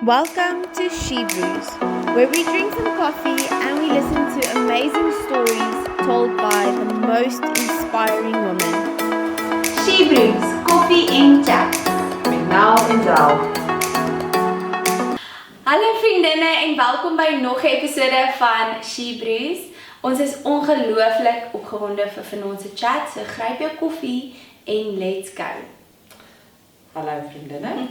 Welcome to She Brews, where we drink some coffee and we listen to amazing stories told by the most inspiring women. She Brews, koffie en chat. Met Nel en Del. Hallo vriendinne en welkom by nog 'n episode van She Brews. Ons is ongelooflik opgewonde vir vanaand se chat, so gryp jou koffie en let's go. Hallo vriendinne.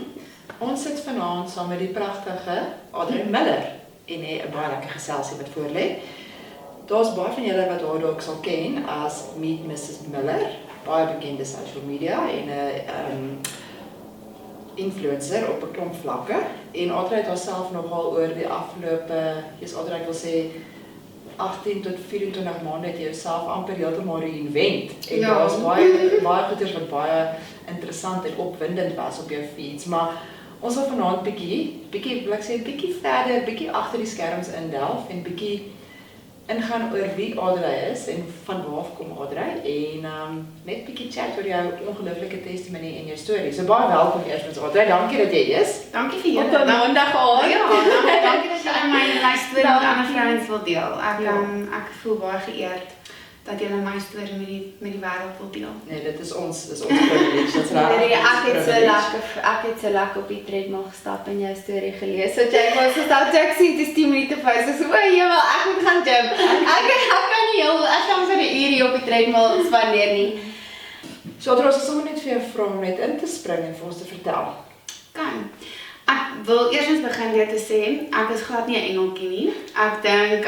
Ons sit vanaand saam met die pragtige Audrey Miller en 'n baie lekker geselsie wat voor lê. Daar's baie van julle wat haar dalk sal ken as Meet Mrs Miller, baie bekende social media en 'n influencer op 'n klomp vlakke. En Audrey het haarself nogal oor die afgelope, Audrey ek wil sê 18 tot 24 maande het jy jouself amper heeltemal reinvent. En Ja. daar's baie goeders wat baie interessant en opwindend was op jou feeds, maar ons wil vanaand bietjie verder, bietjie agter die skerms indelf en bietjie ingaan oor wie Audrey is en van waar kom Audrey en net bietjie chat oor jou ongelooflike testimony en jou storie. So baie welkom eerstens Audrey, dankie dat jy is. Dankie vir Op julle. 'n maandag aand. Ja, dankie dat julle my storie met ander vrouens wil deel. Ek voel baie geëerd dat julle my storie met die wêreld wil deel. Nee, dit is ons privilege. Dit's reg. Nee, ek het so lekker op die treadmill gestap en jou storie gelees. So jy was so stout ek sien dis 10 minute pauze. So o, jewel, ek moet gaan gym. Ek kan nie ek kan so 'n uur hier op die treadmill spandeer nie. So Audrey, ons sommer net vir jou vra om net in te spring en vir ons te vertel. Kan. Ek wil eerstens begin deur te sê, ek is glad nie 'n engeltjie nie. Ek dink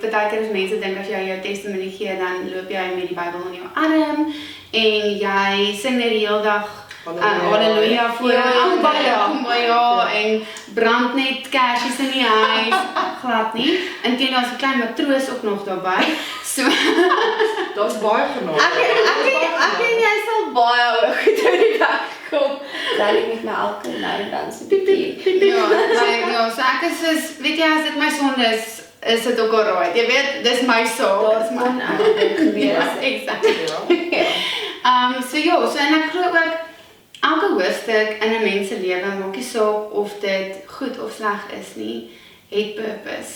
partykeer as mense dink as jy jou testimony gee, dan loop jy met die Bybel in jou arm en jy sing net die hele dag Halleluja voor ja, en brand net kersies in die huis. Glad nie. Inteendeel as 'n klein matroos ook nog daarbey. So Daar's baie genade. Ek en jy sal baie hoog toe die dag kom. Sal ek met my alkohol nou en dan so piep. ja, so ek is soos, weet jy, as dit my sonde is dit ook alright. Jy weet, dis my saak. Daar's oneindig gewees. Exactly. So en ek glo ook elke hoofstuk in 'n mens se lewe, maak nie saak of dit goed of sleg is nie, het purpose.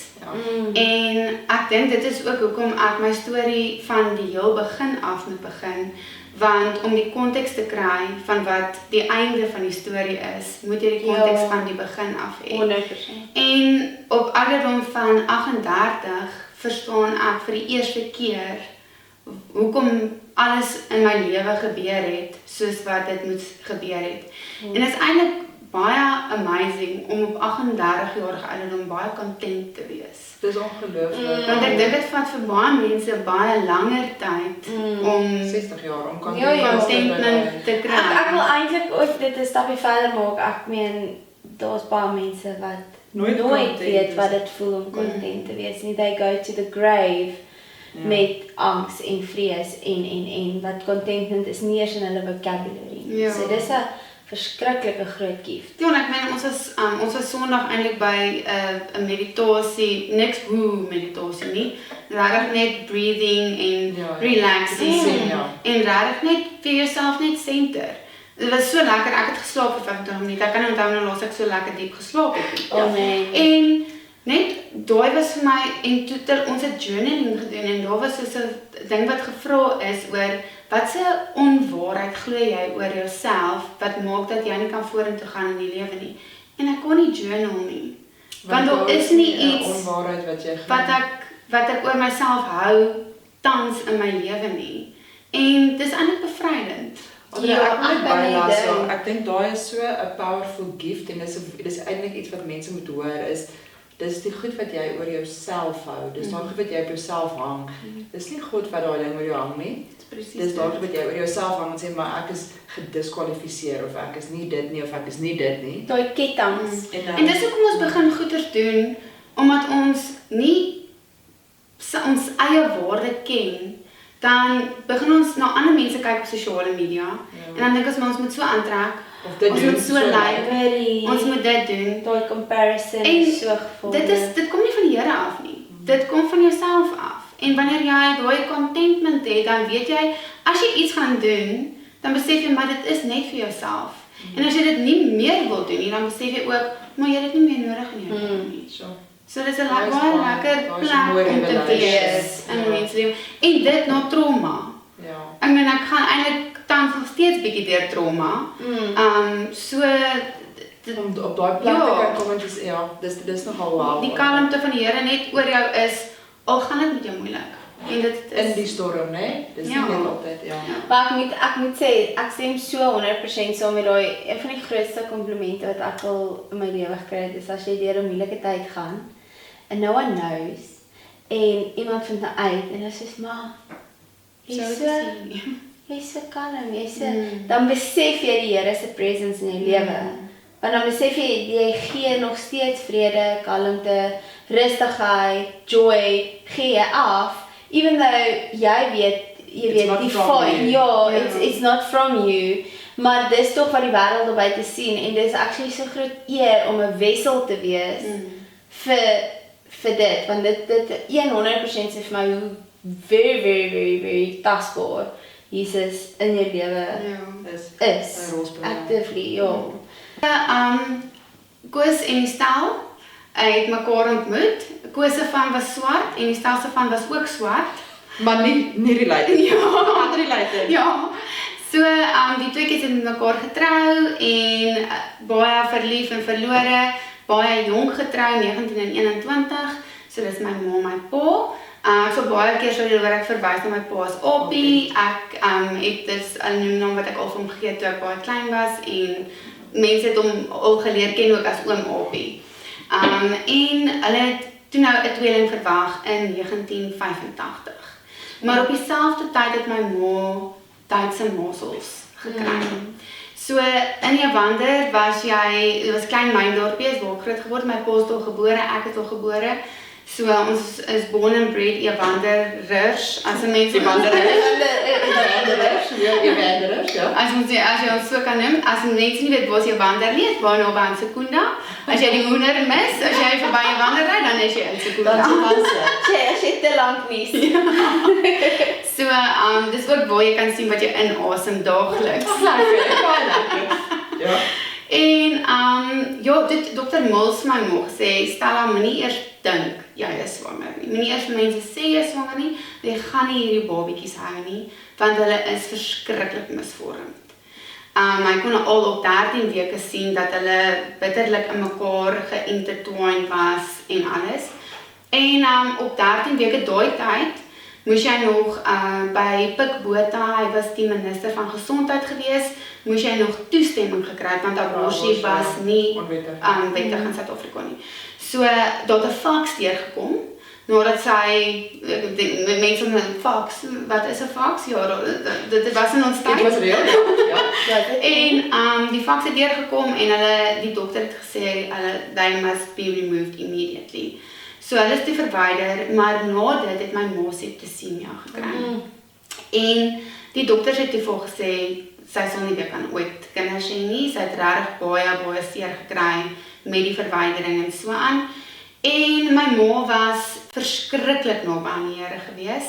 En ek dink dit is ook hoekom ek my storie van die heel begin af moet begin, want om die konteks te kry van wat die einde van die storie is, moet jy die konteks van die begin af hê. 100%. En op ouderdom van 38 verstaan ek vir die eerste keer hoekom alles in my lewe gebeur het soos wat dit moet gebeur het. En dit is eintlik baie amazing om op 38-jarige ouderdom baie content te wees. Dis ongelooflik. Want ek dink dit vat vir baie mense baie langer tyd om 60 jaar om contentment te kry. Ek wil eintlik ook dit 'n stapie verder maak. Ek meen daar's baie mense wat Nooit nooit content weet is. wat dit voel om content te wees nie. They go to the grave met angs en vrees en wat contentment is nie eers in hulle vocabulary nie. Ja. So dis 'n verskriklike groot gift. Ja, en ek meen ons was Sondag eintlik by 'n meditasie, niks woo meditasie nie. Regtig net breathing en relaxing. En regtig net vir jouself net center. Dit was so lekker. Ek het geslaap vir 25 minute. Ek kan nie onthou nou laas ek so lekker diep geslaap het nie. Oh nee. En net daai was vir my en toe ons het journaling gedoen en daar was so 'n ding wat gevra is oor watse onwaarheid glo jy oor jouself wat maak dat jy nie kan vorentoe gaan in die lewe nie. En ek kon nie journal nie. Want daar is nie iets onwaarheid wat jy glo. wat ek oor myself hou tans in my lewe nie. En dis eintlik bevrydend. Ek dink daai is so 'n powerful gift en dis eintlik iets wat mense moet hoor is dis die goed wat jy oor jouself hou. Dis daai goed wat jy op jouself hang. Dis nie God wat daai ding oor jou hang nie. Dis daai goed wat jy oor jouself hang en sê maar ek is gediskwalifiseer of ek is nie dit nie of ek is nie dit nie. Daai ketTINGS. En dis hoekom ons begin goeders doen omdat ons nie ons eie waarde ken. Dan begin ons na ander mense kyk op sosiale media en dan dink ons moet so aantrek of dit ons moet so lyk, ons moet dit doen. Daai comparison En is so gevorder. Dit kom nie van die Here af nie. Dit kom van jouself af. En wanneer jy daai contentment het, dan weet jy as jy iets gaan doen, dan besef jy maar dit is net vir jouself. En as jy dit nie meer wil doen nie, dan besef jy ook maar jy het dit nie meer nodig in jou lewe nie. So. So dis 'n Daar is baie baie- lekker daar is plek mooi om te revelations. wees in mens lewe. En dit na trauma. Ja. Ek meen ek gaan eintlik tans nog steeds bietjie deur trauma. So Om op daai plek te Ja. kan kom en dis dis nogal wow. die kalmte van die Here net oor jou is, al gaan dit met jou moeilik. En dit in is die storm, né? Dis Ja. nie net altyd, ja. Maar ek moet sê, ek stem so 100% saam met daai een van die grootste komplimente wat ek al in my lewe gekry het, is as jy deur 'n moeilike tyd gaan and no one knows en iemand vind uit en dit is soos maar jy's so kalm, dan besef jy die Here se presence in jou lewe. Want dan besef jy gee nog steeds vrede, kalmte, rustigheid, joy, gee jy af, even though jy weet It's not die from fine, you. ja, Ja. it's not from you, maar dis tog wat die wêreld op buite sien en dis actually so groot eer om 'n wessel te wees vir dit, want dit 100% sê vir my hoe very tasbaar Jesus in jou lewe is. 'n rolspeler. Actively, ja. Koos en die stel het mekaar ontmoet. Koos se van was swart en die stel se van was ook swart. Maar nie related. Ja. Not related. Ja. So die twee kies het met mekaar getrou en baie verlief en verlore, baie jonk getrou, 19 en 21. So dis my ma en my pa. So baie keer sou jy ek verwys na my pa as Oppie. Ek het dus 'n naam wat ek al vir hom gegee toe ek baie klein was en mense het hom al geleer ken ook as oom Oppie. En hulle het toe nou 'n tweeling verwag in 1985. Maar op dieselfde tyd het my ma Duitse measles gekry. So in Evander dit was klein myndorpie, is waar ek groot geword, my pa is daar gebore, ek is daar gebore. So ons is born and bred Evanderers, as 'n mens Evanderers, ja. as jy ons so kan noem, as mense nie weet waar is Evander nie, is waar naby aan Secunda. As jy die hoender mis, as jy verby Evander ry, dan is jy in Secunda. As jy te lank mis. So dis ook waar jy kan sien wat jy inasem daagliks. Lekker. Ja. En ja, dit Dr. Mills my nog sê, Stella, moenie eers dink jy is swanger nie. Moenie eers vir mense sê jy is swanger nie, jy gaan nie hierdie babietjies hou nie, want hulle is verskriklik misvormd. Hy kon al op 13 weke sien dat hulle bitterlik in mekaar geïntertwined was en alles. En op 13 weke daai tyd moes jy nog by Pik Botha, hy was die minister van gesondheid gewees, moes jy nog toestemming gekry het want abortus was nie wettig in Suid-Afrika nie. So daar het 'n faks deurgekom nadat sy mense met 'n faks, wat is 'n faks? Ja, dit was in ons tyd. Dit was reël, ja. En die faks het deurgekom en die dokter het gesê they must be removed immediately. So hulle is te verwyder, maar na dit het my ma septisemia gekry. En die dokters het toe vir gesê sy sal nie weer kan ooit kinders hê nie. Sy het regtig baie seer gekry met die verwydering en so aan. En my ma was verskriklik naby aan die Here gewees.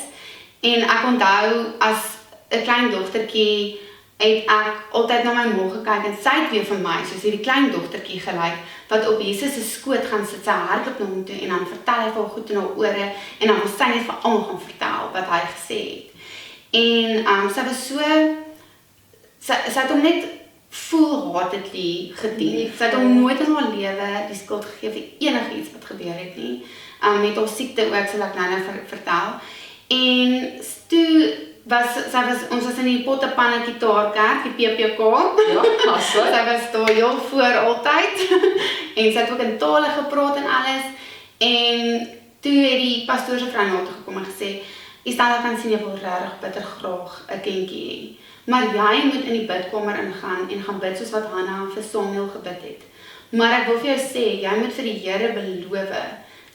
En ek onthou as 'n klein dogtertjie het ek altyd na my ma gekyk en sy het weer vir my soos hierdie klein dogtertjie gelyk wat op Jesus se skoot gaan sit, sy hardloop na hom toe en dan vertel hy vir haar goed in haar ore en dan wil sy net vir almal gaan vertel wat hy gesê het. En sy was so sy het hom net full-heartedly gedien. Sy het hom nooit in haar lewe die skuld gegee vir enigiets wat gebeur het nie. Met haar siekte ook, sal ek nou vertel. En toe ons was in die Pottepanne Gitaarkerk, die PPK. Ja, so. Sy was daar heel voor altyd. En sy het ook in tale gepraat en alles. En toe het die pastoor se vrou na toe gekom en gesê, Stella kan sien jy wil regtig bitter graag 'n kindjie hê. Maar jy moet in die bidkamer ingaan en gaan bid soos wat Hanna vir Samuel gebid het. Maar ek wil vir jou sê, jy moet vir die Here beloof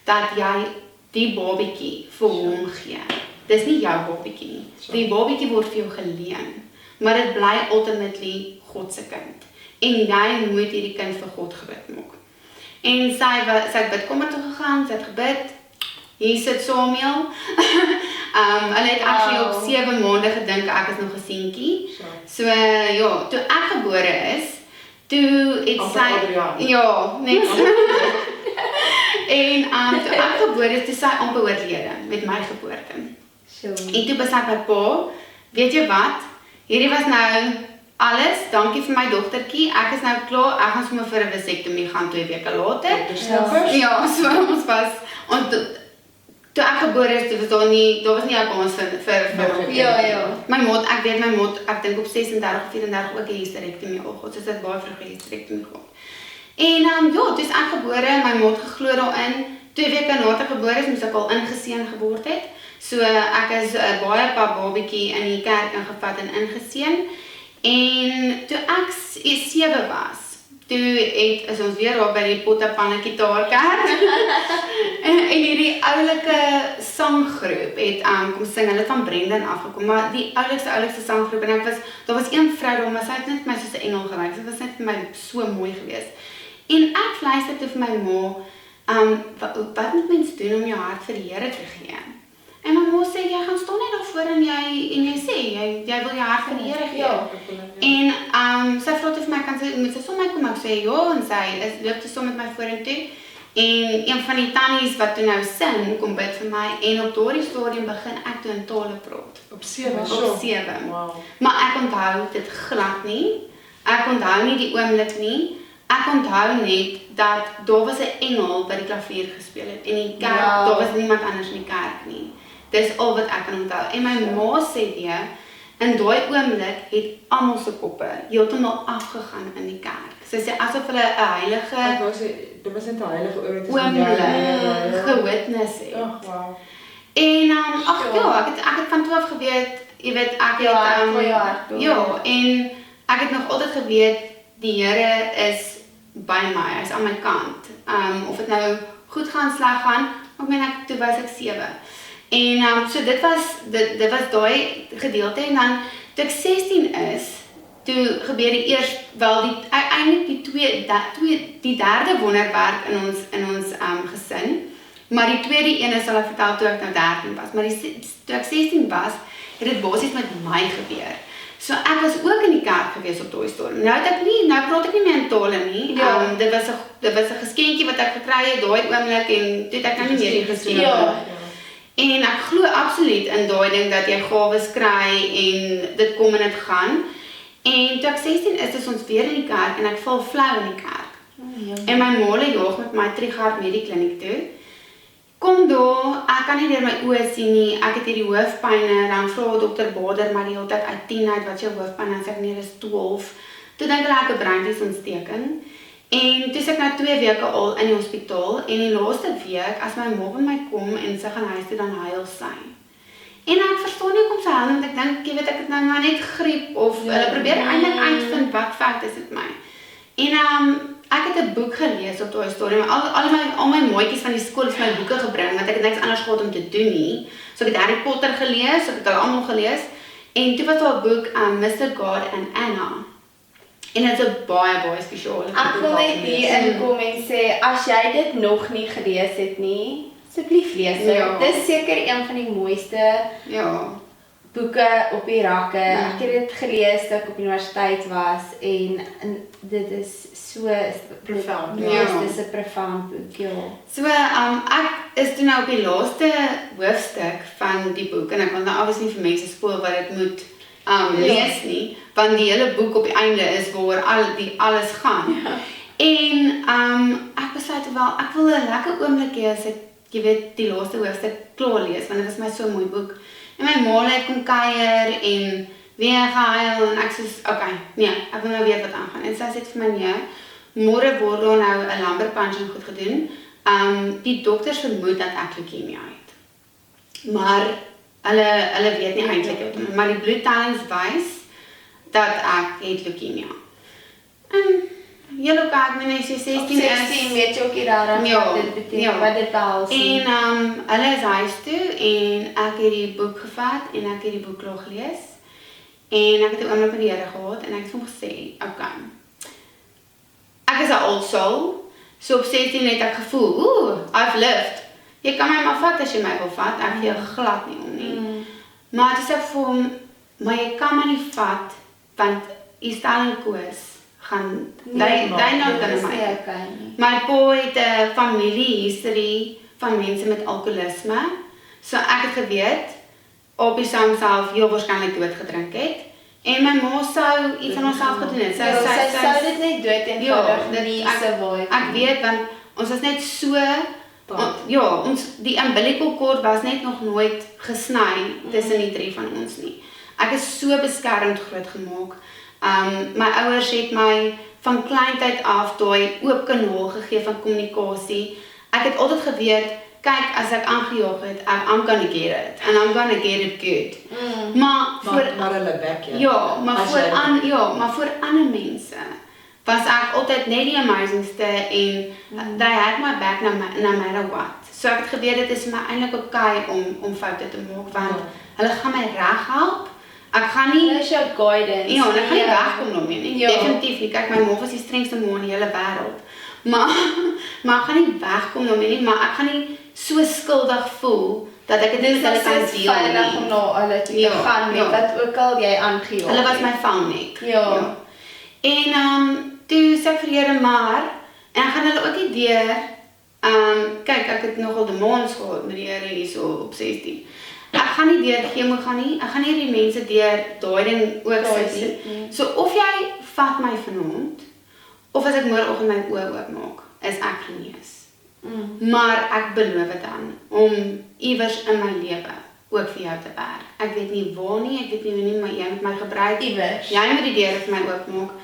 dat jy die babietjie vir hom gee. Dis nie jou babietjie nie. Die babietjie word vir jou geleen, maar dit bly ultimately God se kind. En jy moet hierdie kind vir God gebid maak. En sy het bidkamer toe gegaan, sy het gebid. Hier sit Samuel. Hulle het actually op 7 maande gedink ek is nog 'n seentjie. So ja, toe ek gebore is, toe het Amper sy Adriaan. ja, net so. En toe ek gebore is, toe sy amper oorlede met my geboorte. En toe besluit my pa, weet jy wat? Hierdie was nou alles. Dankie vir my dogtertjie. Ek is nou klaar. Ek gaan sommer vir 'n vasektomie gaan 2 weke later. Ja, so ons was toe ek gebore is, daar was nie 'n kans vir Ja. my maat, ek weet my maat, ek dink op 36, 34 ook 'n hysterektomie al gehad. So dit baie vroeg 'n hysterektomie gehad. En ja, toe is ek gebore, my maat geglo daarin. 2 weke nadat ek gebore is, moes ek al ingeseën geword het. So ek is baie babatjie in die kerk ingevat en ingeseën. En toe ek 7 was, toe is ons weer daar by die Pottepanne Gitaarkerk. en hierdie oulike sanggroep het kom sing, hulle het van Brendan afgekom, maar die oulikste sanggroep, en daar was een vrou daar, maar sy het net my soos 'n engel gelyk, sy was net vir my so mooi geweest. En ek luister toe vir my ma, wat moet mens doen om jou hart vir die Here te gee? En my ma sê, jy gaan staan net daar voor en jy sê, jy wil jou hart vir die Here gee. En sy vra toe vir my, moet sy saam met my kom? Ek sê, ja, en sy loop toe saam met my vorentoe. En een van die tannies wat toe nou sing, kom bid vir my, en op daardie stadium begin ek toe in tale praat. Op 7, Op 7. Wow. Maar ek onthou dit glad nie. Ek onthou nie die oomblik nie. Ek onthou net dat daar was 'n engel by die klavier gespeel het. En die kerk, daar was niemand anders in die kerk nie. Dis al wat ek kan onthou. En my ma sê weer, in daai oomblik het almal se koppe heeltemal afgegaan in die kerk. Sy sê asof hulle 'n heilige Dit was net 'n heilige oomblik gewitness het. Ag, wow. En ek het van 12 geweet, jy weet, ek het en ek het nog altyd geweet die Here is by my, hy's aan my kant. Of dit nou goed gaan, sleg gaan, ek toe was ek 7. En so dit was daai gedeelte, en dan toe ek 16 is, toe gebeur eintlik die derde wonderwerk in ons gesin, maar die tweede een sal ek vertel toe ek nou 13 was, maar toe ek 16 was, het dit basies met my gebeur. So ek was ook in die kerk gewees op daai stadium. Nou praat ek nie meer in tale nie. Dit was 'n geskenkie wat ek gekry het daai oomblik, en toe het ek nou nie meer die geskenkie. En ek glo absoluut in daai ding dat jy gawes kry en dit kom en dit gaan. En toe ek 16 is ons weer in die kerk en ek val flou in die kerk. En my ma jaag met my Trigard Medikliniek toe. Kom daar, ek kan nie deur my oë sien nie, ek het hierdie hoofpyne, dan vra dokter Bader maar die hele tyd uit 10 uit, wat is jou hoofpyn? Dan sê ek nee, dis 12. Toe dink hulle ek 'n breinvliesontsteking. En toe is ek nou 2 weke al in die hospitaal, en die laaste week, as my ma by my kom en sy gaan huis toe, dan huil sy. En ek verstaan nie hoekom sy huil, want ek dink, jy weet, ek het nou maar net griep, of hulle probeer eintlik uitvind wat fout is met my. En ek het 'n boek gelees op daai stadium. Al my maatjies van die skool het my boeke gebring, want ek het niks anders gehad om te doen nie. So ek het Harry Potter gelees, ek het hulle almal gelees. En toe was daar 'n boek, Mr. God and Anna. En dit is 'n baie spesiale boek. Ek wil net hier inkom en sê, as jy dit nog nie gelees het nie, asseblief lees dit. Ja. Dit is seker een van die mooiste boeke op die rakke. Ek het dit gelees toe ek op universiteit was, en dit is so Profound. Dis 'n profound boek, ja. So, ek is toe nou op die laaste hoofstuk van die boek, en ek wil nou obviously nie vir mense spoil wat dit moet lees nie, want die hele boek op die einde is waar alles gaan. En ek besluit wel, ek wil 'n lekker oomblik hê as ek, jy weet, die laaste hoofstuk klaar lees, want dit was my so 'n mooi boek. En my ma het kom kuier en weer gehuil, en ek soos, okay, nee, ek wil nou weet wat aangaan. En sy sê vir my, nee, môre word daar nou 'n lumbar puncture goed gedoen. Die dokters vermoed dat ek leukemie het. Maar hulle weet nie eintlik, maar die bloedtellings wys dat ek het leukemie. En julle kyk my net, sy 16 is, 16 weet jy ook nie daarom wat dit beteken, wat dit behels nie. En hulle is huis toe, en ek het die boek gevat, en ek het die boek klaar gelees. En ek het 'n oomblik met die Here gehad, en ek het hom gesê, okay, ek is 'n old soul, so op 16 het ek gevoel, I've lived. Jy kan my maar vat as jy my wil vat, ek gee glad nie om nie. Maar toe sê ek vir hom, maar jy kan my nie vat, want die stelling koos gaan Nee, they not dit gonna is make nie it. okay nie. My pa het 'n familiehistorie van mense met alkoholisme. So ek het geweet Abby sou homself heel waarskynlik dood gedrink het en my ma sou iets aan homself gedoen het. Sy sou dit net dood eenvoudig dit- nie ek- survive nie. Ek weet want ons is net so die umbilical cord was net nog nooit gesny tussen die drie van ons nie. Ek is so beskermd grootgemaak. My ouers het my van kleintyd af daai oop kanaal gegee van kommunikasie. Ek het altyd geweet, kyk as ek aangejaag het, I'm gonna get it and I'm gonna get it good. Maar Maar hulle back maar voor ander mense was ek altyd net die amazingste en they had my back no matter what. So ek het geweet dit is vir my eintlik okay om foute te maak want hulle gaan my reg help. Ek gaan nie Hulle is jou guidance. ja, ek gaan nie wegkom daarmee nie. Ja. Definitief nie. Kyk, my ma was die strengste ma in die hele wêreld. Maar ek gaan nie wegkom daarmee nie, maar ek gaan nie so skuldig voel dat ek dit Dis met hulle kan net deel veilig om nie. na hulle toe te gaan met wat ook al jy aangejaag Hulle was het. my vangnek. Ja. En toe sê ek vir die Here maar en ek gaan hulle ook nie deur kyk ek het nogal demons gehad met die Here hierso op 16. Ek gaan nie deur chemo gaan nie. Ek gaan nie die mense deur daai ding ook sit nie. So of jy vat my vanaand of as ek môreoggend my oë oopmaak, is ek genees. Maar ek beloof dan om iewers in my lewe ook vir jou te werk. Ek weet nie waar nie, ek weet nie maar jy moet my gebruik. Iewers. Jy moet die deure vir my oopmaak.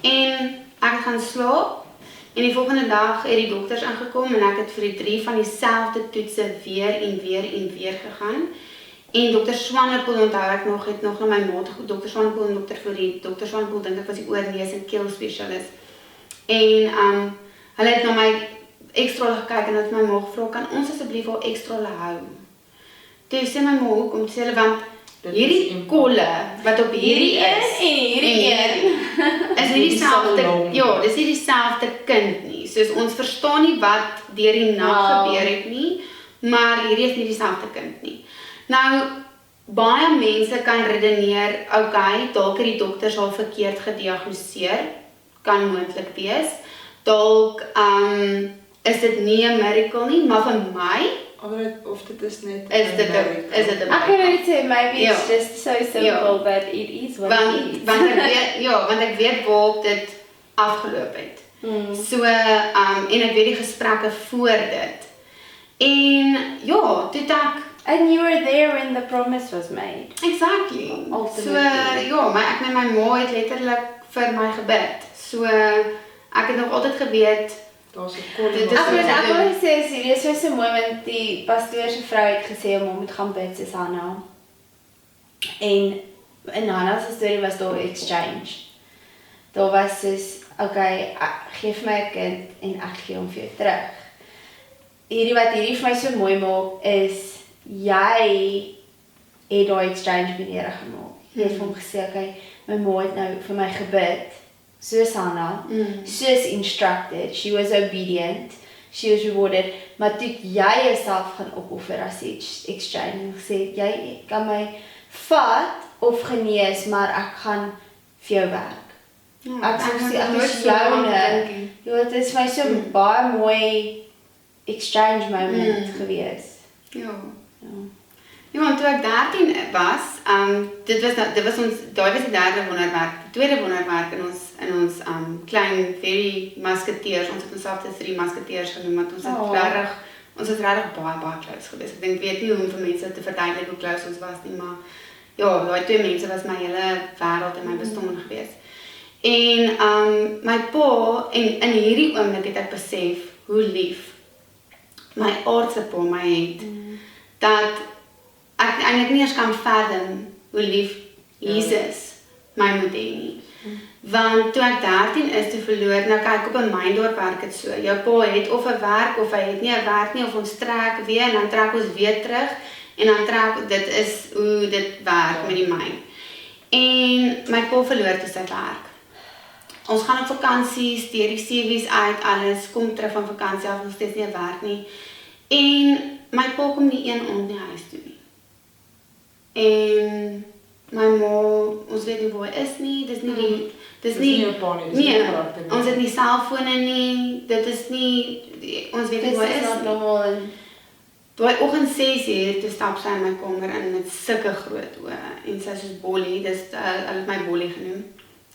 En ek gaan slaap. En die volgende dag het die dokters aangekom en ek het vir die 3 van dieselfde toetse weer en weer gegaan. En dokter Swanepoel onthou ek nog het nog na my ma toe dokter Swanepoel en dokter Fourie. Dokter Swanepoel dink ek was die oor neus en keel spesialis. En hulle het na my ekstra gekyk en het my ma gevra kan ons asseblief al ekstra hou. Toe sê my ma hoekom sê hulle want hierdie kolle wat op hierdie is en hierdie een. is nie dieselfde long. ja, dis nie dieselfde kind nie. Soos ons verstaan nie wat deur die nag gebeur het nie, maar hierdie is nie dieselfde kind nie. Nou baie mense kan redeneer, okay, dalk het die dokters al verkeerd gediagnoseer, kan moontlik wees. Dalk is dit nie 'n miracle nie, maar vir my Of dit is net is dit 'n Ek kan net sê maybe it's Ja. just so simple but it is what it is. want ek weet waar dit afgeloop het. So en ek weet die gesprekke voor dit. En ja, toe ek And you were there when the promise was made. exactly. So ja, maar ek met my ma het letterlik vir my gebid. So ek het nog altyd geweet daar's 'n kolle. Dit is Ek wat wil doen. net sê serieus was so mooi want die pastoor se vrou het gesê om moet gaan bid soos Hanna. En in Hanna se storie was daar 'n exchange. Daar was soos okay, gee vir my 'n kind en ek gee hom vir jou terug. Wat hierdie vir my so mooi maak is jy het daai exchange met die Here gemaak. Jy het vir hom gesê okay, my ma het nou vir my gebid. Soos Hanna, soos instructed, she was obedient, she was rewarded, maar toe jy jouself gaan opoffer as die exchange en gesê, jy kan my vat of genees, maar ek gaan vir jou werk. Ek sê, ek is joune. Ja, dit is my so baie mooi exchange moment gewees. Ja. Ja, want toe ek 13 was, dit was ons daai was die derde wonderwerk, die tweede wonderwerk in ons klein very musketeers, ons het onsself te 3 musketeers genoem, want ons het regtig baie close gewees. Ek dink weet nie hoe om vir mense te verduidelik hoe close ons was nie, maar ja, daai 2 mense was my hele wêreld en my bestaan gewees. En my pa en in hierdie oomblik het ek besef hoe lief my aardse pa my het, dat ek eintlik nie eens kan fathom hoe lief Jesus my moet hê nie. Want toe ek 13 is, toe verloor, nou kyk op 'n myndorp werk dit so. Jou pa het of 'n werk of hy het nie 'n werk nie of ons trek weer en dan trek ons weer terug en dan trek dit is hoe dit werk met die myn. En my pa verloor toe sy werk. Ons gaan op vakansie, stuur die CV's uit, alles, kom terug van vakansie af, nog steeds nie 'n werk nie. En my pa kom nie een aand nie huis toe nie. En my ma, ons weet nie waar hy is nie, dis nie die, dis nie nie, jou pa nie, dis nie nee, jou karakter nie. ons het nie selfone nie, dit is nie, ons weet nie Dit waar hy is is not nie. normaal en Daai oggend 6:00 toe stap sy in my kamer in met sulke groot oë en sy soos Bollie, dis hulle het my Bollie genoem.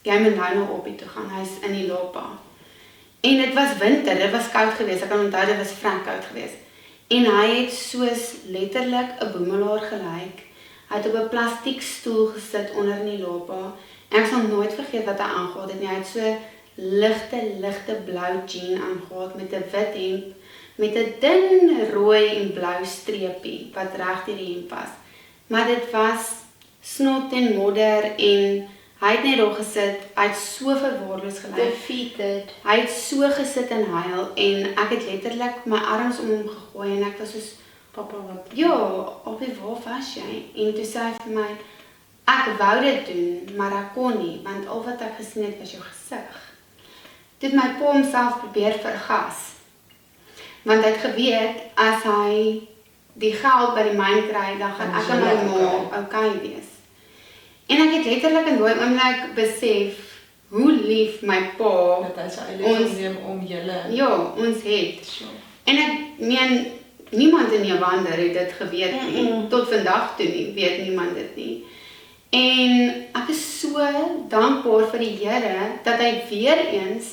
Jy moet nou nog op toe gaan, hy's in die lapa. En dit was winter, dit was koud geweest, ek kan onthou dit was vrek koud geweest. En hy het soos letterlik 'n boemelaar gelyk. Hy het op 'n plastiek stoel gesit onder in die lapa. En ek sal nooit vergeet wat hy aangehad het nie. Hy het so ligte blou jean aangehad met 'n wit hemp met 'n dun rooi en blou streepie wat reg deur die hemp was. Maar dit was snot en modder en hy het net daar gesit, hy het so verwaarloos gelyk. defeated. Hy het so gesit en huil en ek het letterlik my arms om hom gegooi en ek was soos, Papa wat? ja, Abby, waar was jy? En toe sê hy vir my, ek wou dit doen, maar ek kon nie, want al wat ek gesien het was jou gesig. Toe het my pa homself probeer vergas. Want hy het geweet, as hy die geld by die myn kry, dan gaan ek en my ma okay wees. En ek het letterlik in daai oomblik besef, hoe lief my pa, Dat hy sy eie ons- neem om julle. ja, ons het. So. En ek meen, niemand in Evander het dit geweet nie. Mm-mm. Tot vandag toe nie, weet niemand dit nie. En ek is so dankbaar vir die Here, dat hy weer eens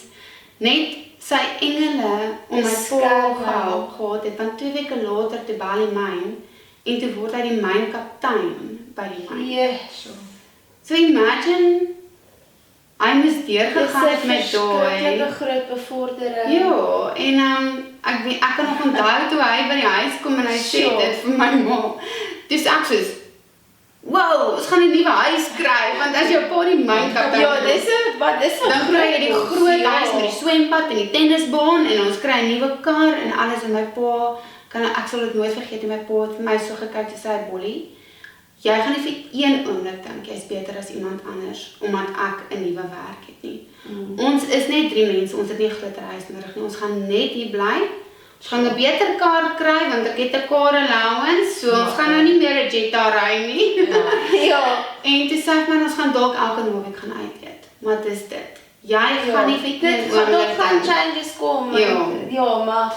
net sy engele om my pa Beskerm gehelp gehad het, want 2 weke later toe by die myn, en toe word hy die mynkaptein by die myn. Yes. So imagine, hy moes Dis deurgegaan het 'n met daai. verskriklike groot bevordering. Ja, en ek kan nog onthou toe hy by die huis kom en hy sê Sure. dit vir my ma. Dis ek soos, wow, ons gaan 'n nuwe huis kry, want as jou pa die mynkaptein Ja, dis 'n dan kry jy die groot ja. huis met die swembad en die tennisbaan en ons kry 'n nuwe kar en alles en my pa, ek sal dit nooit vergeet en my pa het vir my so gekyk en sê, Bollie, jy gaan nie vir een oomblik dink jy's beter as iemand anders omdat ek 'n nuwe werk het nie. Ons is net 3 mense, ons het nie 'n groter huis nodig nie. Ons gaan net hier bly. Ons gaan 'n beter kar kry want ek het 'n car allowance, so ons gaan nou nie meer 'n Jetta ry nie. Ja. En toe sê ek maar ons gaan dalk elke naweek gaan uit eet. Maar dis dit. Jy gaan nie vir dit gaan nog gaan changes kom. Ja. Ja, maar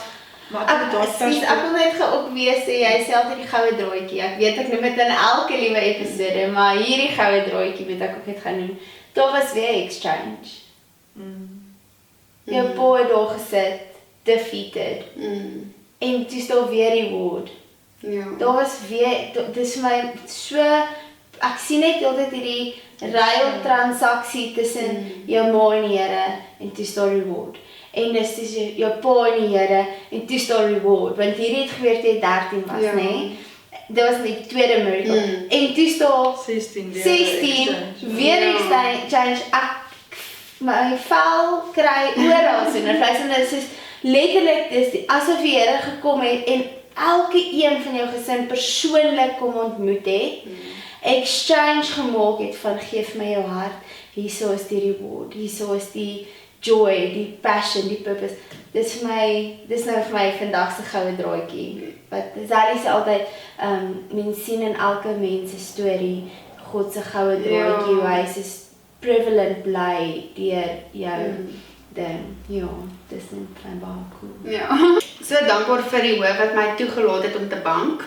Maar ek wil net ook weer sê, jy sê altyd die goue draadjie. Ek weet ek noem dit in elke liewe episode, maar hierdie goue draadjie moet ek ook net gaan noem. Daar was weer exchange. Jou pa het daar gesit, defeated. En toe is daar weer reward. Ja. Daar was weer, dis vir my so, ek sien net altyd hierdie ruil transaksie tussen jou ma en die Here en toe is daar reward. En dis tussen jou pa en die Here en toe is daar reward. Want hierdie het gebeur toe jy 13 was, Ja. nê? Dit was die tweede miracle. En toe is daar 16 weer exchange. Ek my vel kry oral so en vleis en dit is letterlik dis asof die Here gekom het en elke een van jou gesin persoonlik kom ontmoet het. Exchange gemaak het van gee vir my jou hart. Hierso is die reward. Hierso is die joy, die passion, die purpose. Dis nou vir my vandag se goue draadjie. Wat Sally sê altyd, mens sien in elke mens se storie God se goue draadjie, hoe hy is prevalent bly deur jou ding. Ja, dis net baie cool. Ja. So dankbaar vir die hoof wat my toegelaat het om te bank.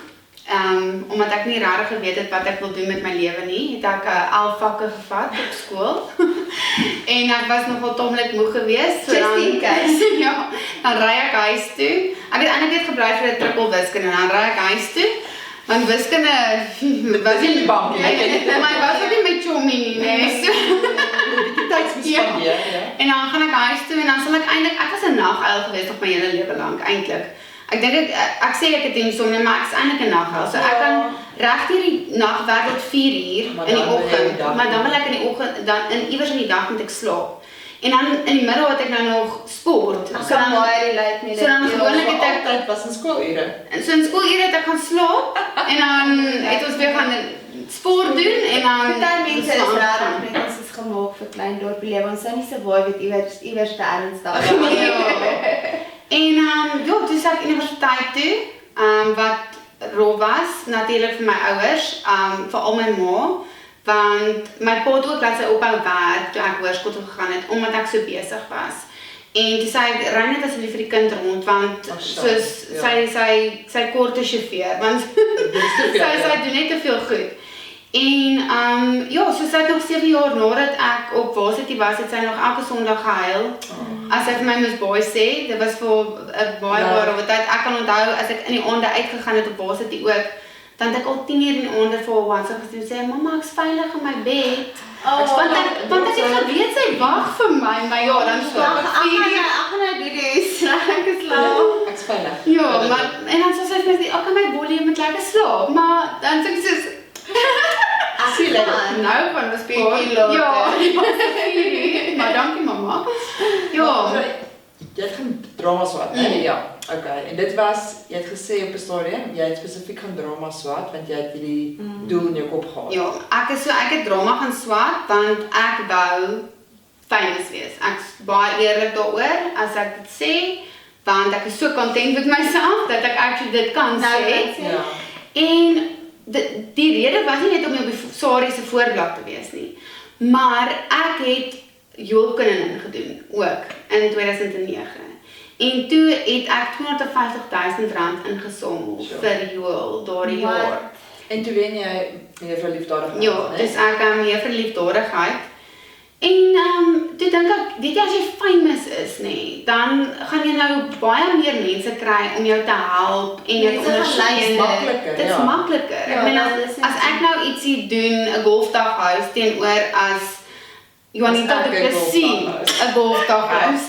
Omdat ek nie regtig geweet het wat ek wil doen met my lewe nie, het ek 11 vakke gevat op skool. En ek was nogal tamelik moeg geweest. Just in case. Ja, dan ry ek huis toe. Ek het eintlik net gebly vir 'n triple wiskunde en dan ry ek huis toe. Want wiskunde was nie die bank nie. Maar was ook nie my chommie nie, nee. So Tydsbespandeer, ja. en dan gaan ek huis toe en dan sal ek was 'n naguil geweest op my hele lewe lank eintlik. Ek dink ek sê ek het insomnie, maar ek is eintlik 'n naguil. So ek kan regdeur die nag werk tot 4 uur Maar in die dan wil jy oggend, die dag maar dan doen. wil ek in die oggend dan iewers in die dag moet ek slaap. En dan in die middag het ek nou nog sport. Ek kan baie relate met dit. So dan gewoonlik het ek Altyd was in skoolure. en so in skoolure het ek gaan slaap en dan het ons weer gaan sport doen en dan Party mense is slaap raar gaan. net ons is gemaak vir klein dorpie lewe. Ons sou nie survive het iewers te ernstig. En ja, toe is ek universiteit toe, wat rof was, natuurlik vir my ouers, veral my ma, Want my pa het ook laat sy ophou werk toe ek hoërskool toe gegaan het, omdat ek so besig was. En toe sê ek, ry net asseblief vir die kind rond, want soos sy korte chauffeur, want sy doen net te veel goed. En so sy het nog 7 jaar nadat ek op varsity was, het sy nog elke Sondag gehuil. As sy vir my moes baie sê, dit was vir 'n baie tyd. Ek kan onthou, as ek in die aande uitgegaan het op varsity ook, dan het ek al 10 uur in die aande vir haar WhatsApp gestuur en sê, mamma, ek's veilig in my bed. Want ek het geweet sy wag vir my, maar ja, dan slaap ek 4 uur. Ek gaan nou dis, ek is slaap. Ek's veilig. Ja, maar, en dan sê sy vir my, ek kan my bolie met lekker slaap, maar dan sê ek soos, nou van ons Bietjie later. Ja, maar dankie mamma. Ja. Jy het gaan drama swat, hè? Ja. Okay. En dit was, jy het gesê op 'n stadium, jy het spesifiek gaan drama swat want jy het hierdie doel in jou kop gehad. Ja, ek het drama gaan swat want ek wou famous wees. Ek's baie eerlik daaroor as ek dit sê, want ek is so content met myself dat ek actually dit kan sê. Ja. En die rede was nie net om op die Sari se voorblad te wees nie, maar ek het hulpkunde gedoen ook in 2009. En toe het ek R250,000 ingesamel vir Joel daardie jaar. En toe wen jy meer vir liefdadigheid. Ja, dus ek meer vir liefdadigheid. En toe dink ek, weet jy, as jy famous is, dan gaan jy nou baie meer mense kry om jou te help en jou te ondersteun. Dit is makliker. Ek meen, as ek nou ietsie doen, 'n golfdaghuis teenoor as Juanita de Plessis 'n golfdaghuis,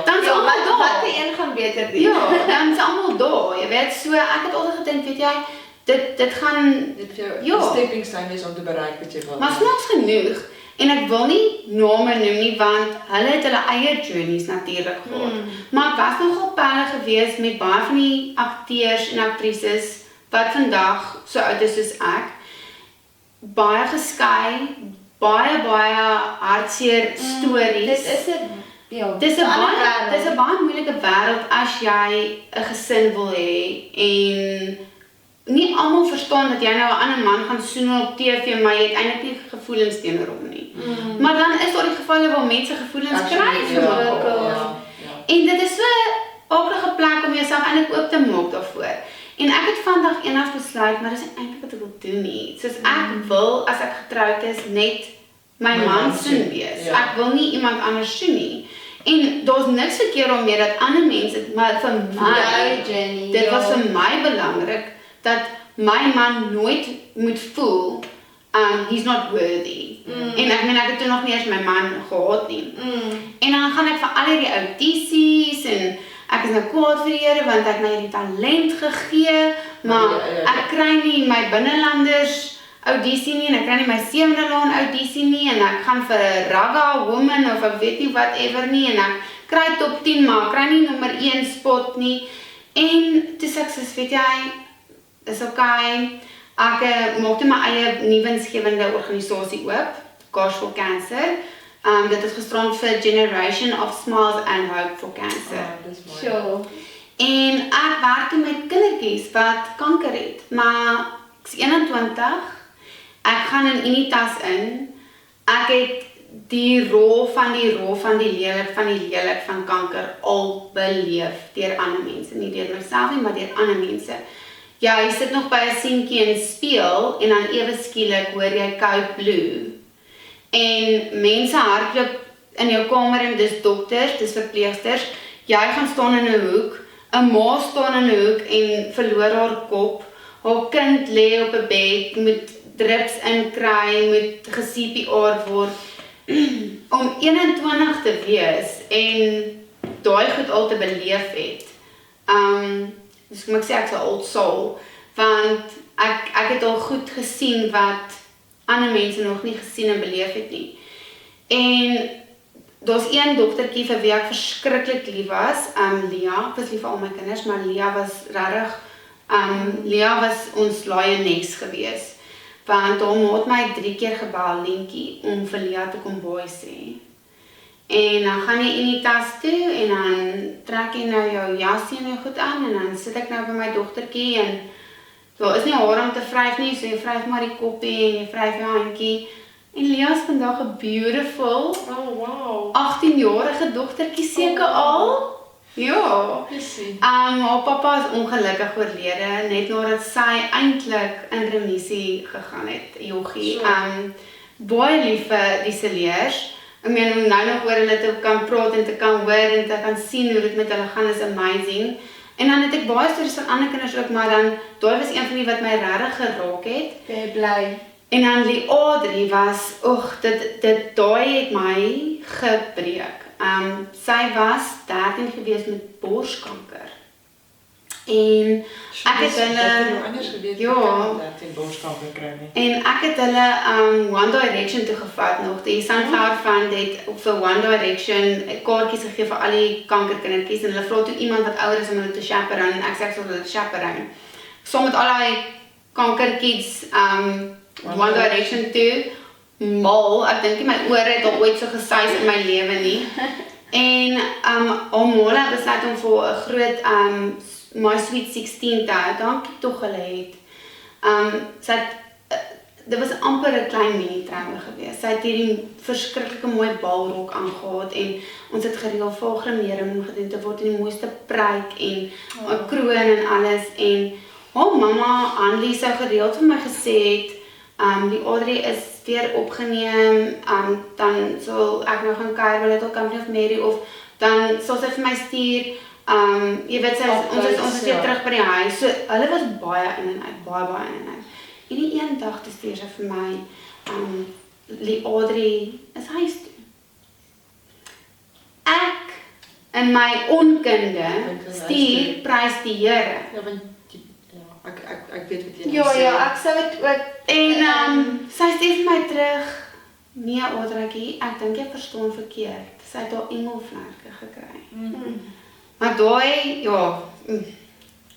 dan is almal daar. Wat die een gaan beter doen. Ja, dan is almal daar. Jy weet, so ek het altyd gedink, weet jy, dit gaan dit vir jou 'n stepping stone is om te bereik wat jy wil. Maar snaaks genoeg. En ek wil nie name noem nie, want hulle het hulle eie journeys natuurlik gehad. Maar ek was nogal pelle gewees met baie van die akteurs en aktrises wat vandag so oud is soos ek. Baie geskei, baie hartseer stories. Dis 'n baie moeilike wêreld as jy 'n gesin wil hê en nie almal verstaan dat jy nou 'n ander man gaan soen op TV, maar jy het eintlik nie gevoelens teenoor hom nie. Maar dan is daar die gevalle waar mense gevoelens kry vir mekaar. En dit is so 'n aardige plek om jouself eintlik oop te maak daarvoor. En ek het vandag eendag besluit, maar dis nie eintlik wat ek wil doen nie. Soos ek wil, as ek getroud is, net my man soen wees. Ek wil nie iemand anders soen nie. En daar's niks verkeerd daarmee dat ander mense, maar vir my, dit was vir my belangrik, dat my man nooit moet voel, he's not worthy. En ek het toen nog nie eens my man gehad nie. En dan gaan ek vir al die audisies, en ek is nou kwaad vir die Here, want ek my die talent gegee, maar ek kry nie my binnelanders audisie nie, en ek kry nie my 7de laan audisie nie, en ek gaan vir 'n raga woman, of ek weet nie whatever nie, en ek kry top 10, maar ek kry nie nommer 1 spot nie. En toe sê ek soos, weet jy, is okay. Ek maak my eie nuwensgewende organisasie oop, Cars for Cancer. Dit is gestrand vir Generation of Smiles and Hope for Cancer. Sure. En ek werk toe met kindertjies wat kanker het, maar ek is 21, ek gaan in Unitas in, ek het die rol van die lelik van kanker al beleef deur ander mense, nie deur myself nie, maar deur ander mense. Ja, jy sit nog by 'n seentjie en speel, en dan ewe skielik hoor jy Code Blue. En mense hardloop in jou kamer, en dis dokters, dis verpleegsters, jy gaan staan in 'n hoek, 'n ma staan in 'n hoek en verloor haar kop, haar kind lê op 'n bed, moet drips inkry, moet ge-CPR word, om 21 te wees, en daai goed al te beleef het. Dus kom ek sê ek's 'n old soul, want ek het al goed gesien wat ander mense nog nie gesien en beleef het nie. En daar's een dogtertjie vir wie ek verskriklik lief was, Lia, ek was lief vir al my kinders, maar Lia was regtig, Lia was ons liones gewees, want hom het my 3 keer gebel, Lientjie, om vir Lia te kom baie sê. En dan gaan jy in die tas toe, en dan trek jy nou jou jasie en jou goed aan, en dan sit ek nou by my dogtertjie, en daar is nie haar om te vryf nie, so jy vryf maar die koppie en jy vryf jou handjie. En Lea is vandag 'n beautiful Oh, wow. 18-jarige dogtertjie seker al. Ja. Precies. Haar pappa is ongelukkig oorlede net nadat sy eintlik in remissie gegaan het, joggie. Baie lief vir die Celeers. Ek meen om nou nog oor hulle te kan praat en te kan hoor en te kan sien hoe dit met hulle gaan is amazing. En dan het ek baie stories van ander kinders ook, maar dan daai was een van die wat my regtig geraak het. Baie bly. En dan die Audrey was, daai het my gebreek. Sy was 13 gewees met borskanker. En ek het hulle anders geweet ja, dat jy borskanker kry nie. en ek het hulle One Direction toe gevat nog. Die Sunflower Fund het vir One Direction kaartjies gegee vir al die kankerkindertjies en hulle vra toe iemand wat ouer is om hulle te chaperone en ek sê ek sal hulle chaperone. Saam met al die kankerkids One Direction toe. Mal, ek dink nie my ore het al ooit so gesuis in my lewe nie. En Omola besluit om vir 'n groot My Sweet 16 te hou. Dankie tog hulle het. Sy het dit was amper 'n klein mini troue geweest. Sy het hierdie verskriklike mooi balrok aangehad en ons het gereël vir haar grimering om gedoen te word in die mooiste pruik en 'n kroon en alles en haar mamma Anlie sou gereeld vir my gesê het die Audrey is weer opgeneem, dan sal ek nou gaan kuier by Little Company of Mary of dan sal sy vir my stuur, jy weet ons is weer terug by die huis. So hulle was baie in en uit, baie in en uit. En die een dag te stuur sy vir my, die Audrey is huis toe. Ek in my onkunde stuur prys die Here. Ja, want ek weet wat jy Ja, ek sou dit ook En sy stuur vir my terug, nee Audreytjie, ek dink jy verstaan verkeerd. Sy het haar engelvlerke gekry. Maar daai, ja,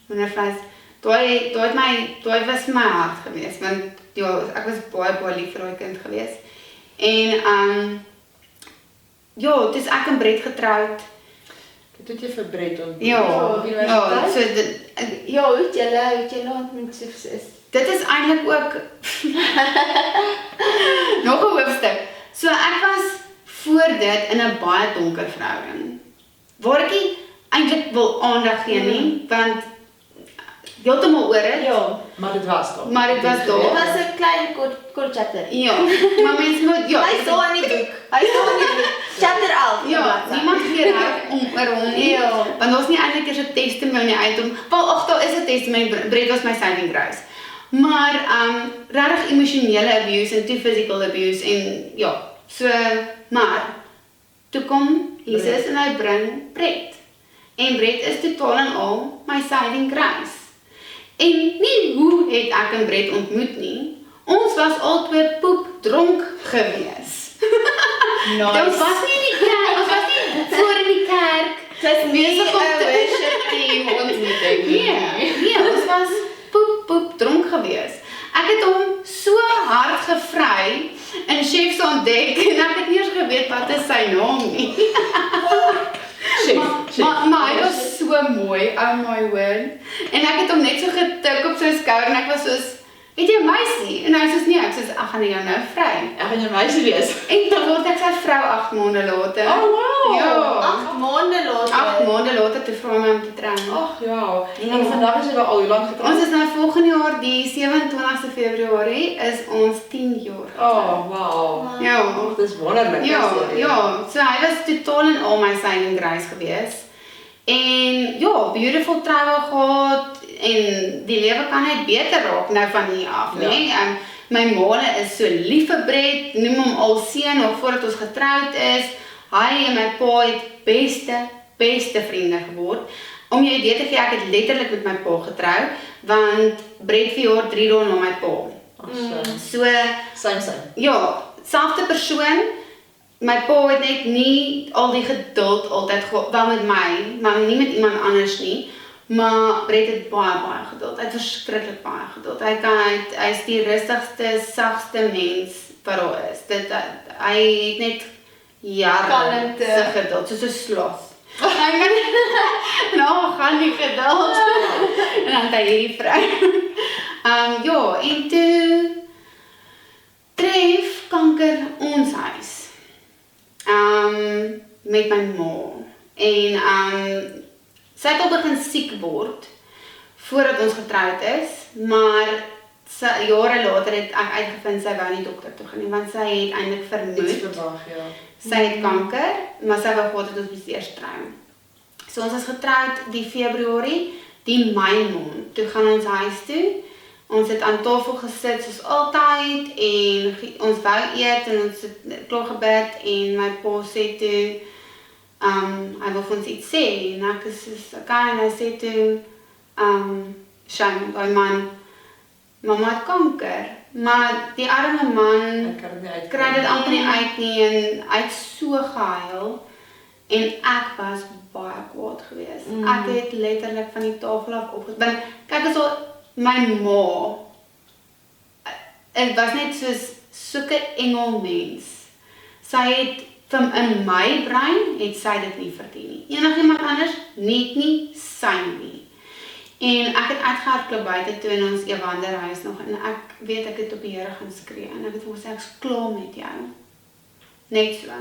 meneer Vleis, daai was my hart gewees, want ja, ek was baie lief vir daai kind gewees. En ja, dis ek en Brett getroud. Dit het jy vir Brett ontmoet. Ja, so dit ja, hoe het julle ontmoet is dit is eintlik ook nog 'n hoofstuk. So ek was voor dit in 'n baie donker verhouding. Waar ek nie eintlik wil aandag gee nie, want heeltemal oor dit. Ja, Maar dit was daar. Maar dit was daar. dit was 'n klein kort chapter. Ja, maar mense moet Hy staan in die boek. Chapter 11. Ja, niemand gee reg om oor hom nie. Ja. Want daar's nie eintlik eers 'n testimonie uit hom. Wel, ag, daar is 'n testimonie. Brett was my saving grace. Maar regtig emosionele abuse en toe physical abuse en ja, so maar toe kom Jesus en hy bring Brett. En Brett is totaal en al my saving grace. En nie hoe het ek en Brett ontmoet nie. Ons was albei poepdronk gewees. Ons was nie in die kerk, ons was nie voor in die kerk. Dis Besig om te worship team ontmoeting. Nee, ons was poep dronk gewees. Ek het hom so hard gevry in Chef's ontdek en ek het nie eens geweet wat is sy naam nie. Maar hy was so mooi, oh my word. En ek het hom net so getik op sy skouer en ek was soos, het jy 'n meisie? En hy soos nee, ek soos ek gaan jou nou vry. Ek gaan jou meisie wees. En dan word ek sy vrou 8 maande later. Oh wow. Ja. 8 maande later. 8 maande later toe vra my om te trou. Ag ja. En vandag is julle al hoe lank getroud? Ons is nou volgende jaar die 27ste Februarie is ons 10 jaar. Oh wow. Ja. Dis wonderlik. Ja, so hy was totaal en al my saving grace gewees. En ja, beautiful troue gehad en die lewe kan net beter raak nou van hier af, nee. My maale is so lief vir Brett, noem hom al seun nog voordat ons getroud is. Hy en my pa het beste vriende geword. Om jou idee te gee, ek het letterlik met my pa getrou, want Brett verjaar 3 dae na my pa. So, Same. ja, selfde persoon. My pa het net nie al die geduld altyd gehad, wel met my, maar nie met iemand anders nie. Maar Brett het baie geduld. Hy het verskriklik baie geduld. Hy is die rustigste, sagste mens wat daar is. Hy het net jare se geduld, soos 'n sloth. Nou gaan die geduld. En dan het hy hierdie vrou. Ja, en toe tref kanker ons huis. Met my ma. En sy het al begin siek word voordat ons getroud is, maar jare later het ek uitgevind sy wou nie dokter toe gaan nie, want sy het eintlik vermoed verwag, ja. sy het kanker, maar sy wou gehad het ons moes eers trou. So ons is getroud die Februarie, die Mei maand, toe gaan ons huis toe. Ons het aan tafel gesit soos altyd en ons wou eet en ons het klaar gebid en my pa sê toe, hy wil vir ons iets sê en ek is okay, en hy sê toe, Shane, daai man, mamma het kanker, maar die arme man kry dit amper nie uit nie en hy het so gehuil en ek was baie kwaad geweest. Ek het letterlik van die tafel af opgestaan. Kyk as al my ma, het was net soos soeke engelmens. Sy het in my brein het sy dit nie verdien nie. Enigiemand anders net nie sy nie. En ek het uitgehardloop buite toe in ons Ewanderhuis nog en ek weet ek het op die Here gaan skree en ek het vir hom gesê ek's klaar met jou. Net so.